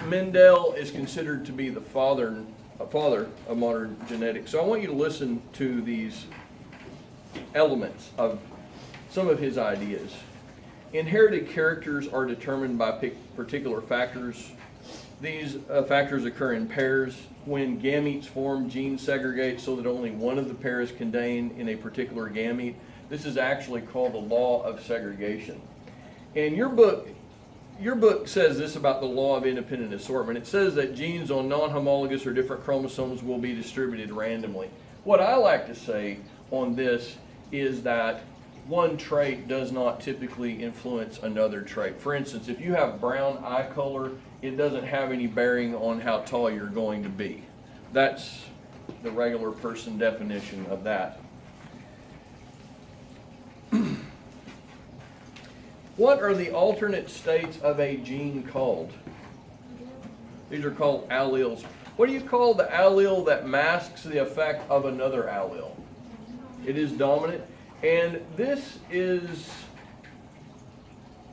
Mendel is considered to be the father of modern genetics. So I want you to listen to these elements of some of his ideas. Inherited characters are determined by particular factors. These factors occur in pairs. When gametes form, genes segregate so that only one of the pair is contained in a particular gamete. This is actually called the law of segregation. And your book says this about the law of independent assortment. It says that genes on non-homologous or different chromosomes will be distributed randomly. What I like to say on this is that one trait does not typically influence another trait. For instance, if you have brown eye color, it doesn't have any bearing on how tall you're going to be. That's the regular person definition of that. What are the alternate states of a gene called? These are called alleles. What do you call the allele that masks the effect of another allele? It is dominant. And this is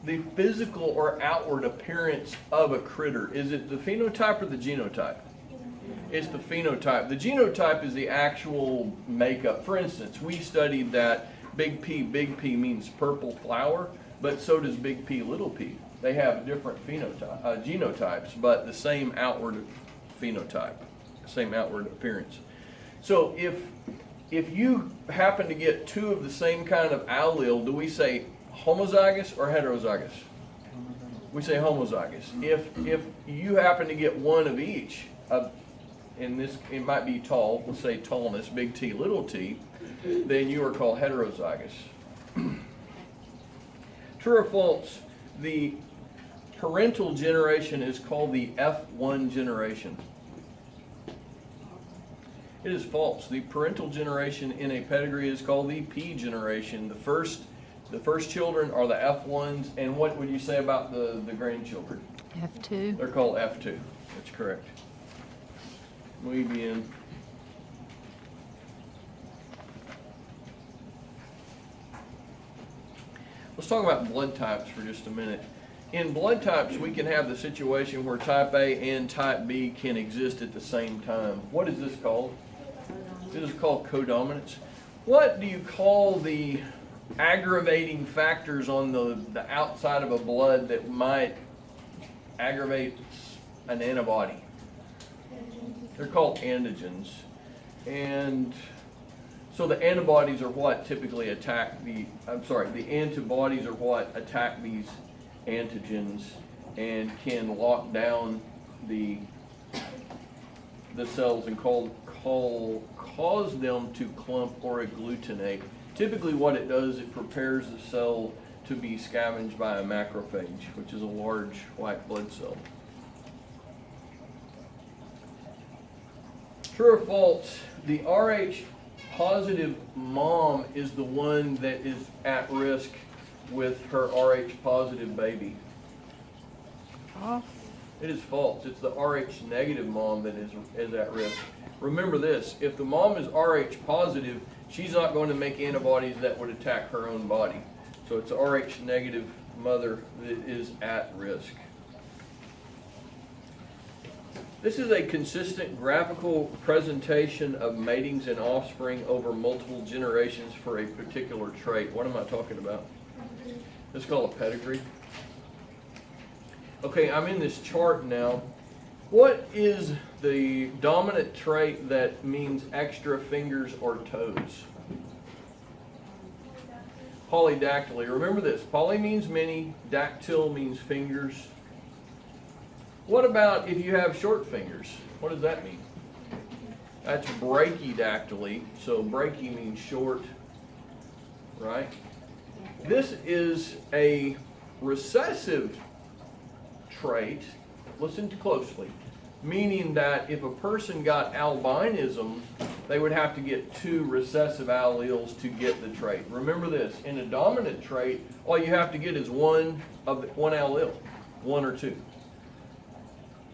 the physical or outward appearance of a critter. Is it the phenotype or the genotype? It's the phenotype. The genotype is the actual makeup. For instance, we studied that big P means purple flower, but so does big P, little p. They have different genotypes, but the same outward phenotype, same outward appearance. So if you happen to get two of the same kind of allele, do we say homozygous or heterozygous? We say homozygous. If you happen to get one of each, in this it might be tall, let's say tallness, big T, little t, then you are called heterozygous. True or false, the parental generation is called the F1 generation. It is false. The parental generation in a pedigree is called the P generation. The first children are the F1s, and what would you say about the grandchildren? F2. They're called F2. That's correct. Muy bien. Let's talk about blood types for just a minute. In blood types, we can have the situation where type A and type B can exist at the same time. What is this called? This is called codominance. What do you call the aggravating factors on the outside of a blood that might aggravate an antibody? They're called antigens. And so the antibodies are what typically attack the antibodies are what attack these antigens and can lock down the cells and cause them to clump or agglutinate. Typically what it does, it prepares the cell to be scavenged by a macrophage, which is a large white blood cell. True or false, the Rh positive mom is the one that is at risk with her Rh positive baby? False. It is false. It's the Rh negative mom that is at risk. Remember this, if the mom is Rh positive, she's not going to make antibodies that would attack her own body. So it's the Rh negative mother that is at risk. This is a consistent graphical presentation of matings and offspring over multiple generations for a particular trait. What am I talking about? It's called a pedigree. Okay, I'm in this chart now. What is the dominant trait that means extra fingers or toes? Polydactyly. Remember this, poly means many, dactyl means fingers. What about if you have short fingers? What does that mean? That's brachydactyly. So brachy means short, right? This is a recessive trait, listen closely, meaning that if a person got albinism, they would have to get two recessive alleles to get the trait. Remember this, in a dominant trait, all you have to get is one allele, one or two.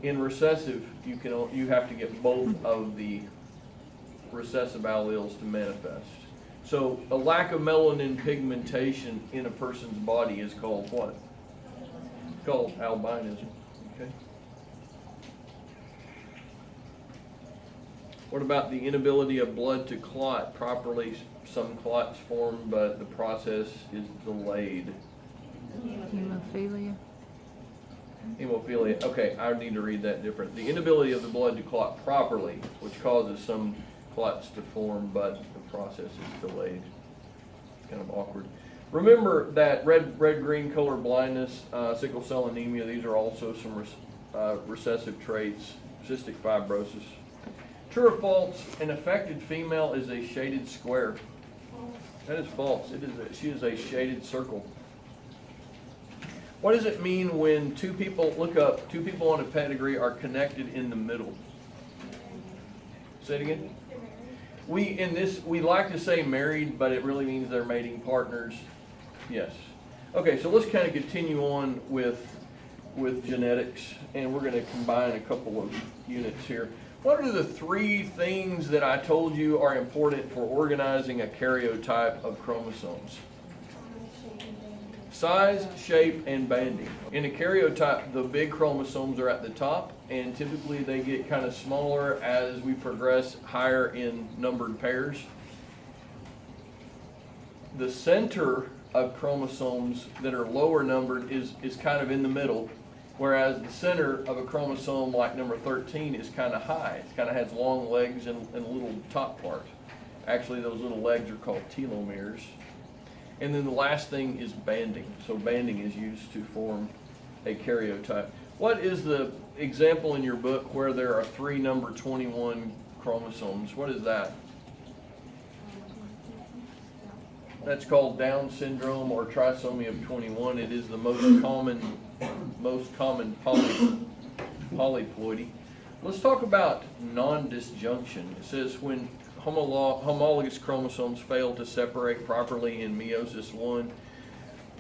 In recessive, you have to get both of the recessive alleles to manifest. So a lack of melanin pigmentation in a person's body is called what? It's called albinism. Okay. What about the inability of blood to clot properly? Some clots form, but the process is delayed. Hemophilia. Hemophilia. Okay, I need to read that different. The inability of the blood to clot properly, which causes some clots to form, but the process is delayed. Kind of awkward. Remember that red-green color blindness, sickle cell anemia, these are also some recessive traits, cystic fibrosis. True or false, an affected female is a shaded square. That is false. She is a shaded circle. What does it mean when two people on a pedigree are connected in the middle? Say it again. We like to say married, but it really means they're mating partners. Yes. Okay, so let's kind of continue on with genetics, and we're going to combine a couple of units here. What are the three things that I told you are important for organizing a karyotype of chromosomes? Size, shape, and banding. In a karyotype, the big chromosomes are at the top, and typically they get kind of smaller as we progress higher in numbered pairs. The center of chromosomes that are lower numbered is kind of in the middle, whereas the center of a chromosome like number 13 is kind of high. It kind of has long legs and a little top part. Actually, those little legs are called telomeres. And then the last thing is banding. So banding is used to form a karyotype. What is the example in your book where there are three number 21 chromosomes? What is that? That's called Down syndrome or trisomy of 21. It is the most common polyploidy. Let's talk about non-disjunction. It says when homologous chromosomes fail to separate properly in meiosis 1.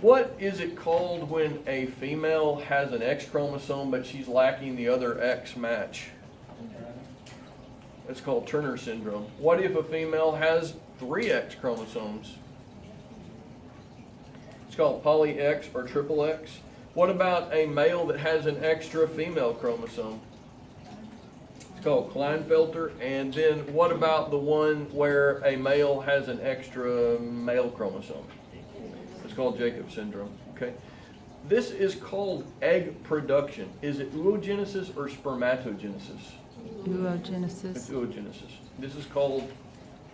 What is it called when a female has an X chromosome but she's lacking the other X match? It's called Turner syndrome. What if a female has 3 X chromosomes? It's called poly X or triple X. What about a male that has an extra female chromosome? It's called Klinefelter. And then what about the one where a male has an extra male chromosome? It's called Jacob syndrome. Okay. This is called egg production. Is it oogenesis or spermatogenesis? Oogenesis. It's oogenesis. This is called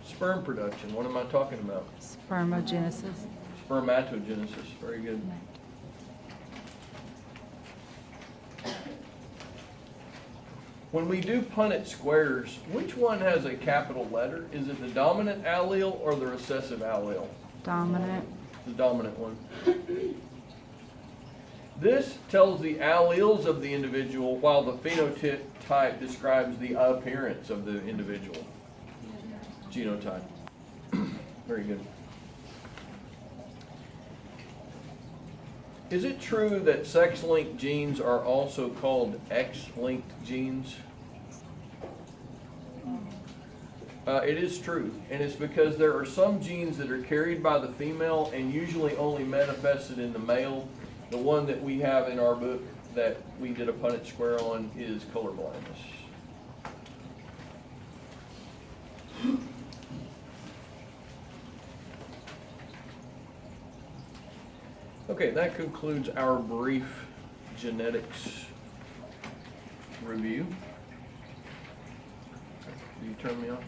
sperm production. What am I talking about? Spermogenesis. Spermatogenesis. Very good. When we do Punnett squares, which one has a capital letter? Is it the dominant allele or the recessive allele? Dominant. The dominant one. This tells the alleles of the individual, while the phenotype describes the appearance of the individual. Genotype. Very good. Is it true that sex-linked genes are also called X-linked genes? It is true, and it's because there are some genes that are carried by the female and usually only manifested in the male. The one that we have in our book that we did a Punnett square on is color blindness. Okay, that concludes our brief genetics review. Do you turn me off?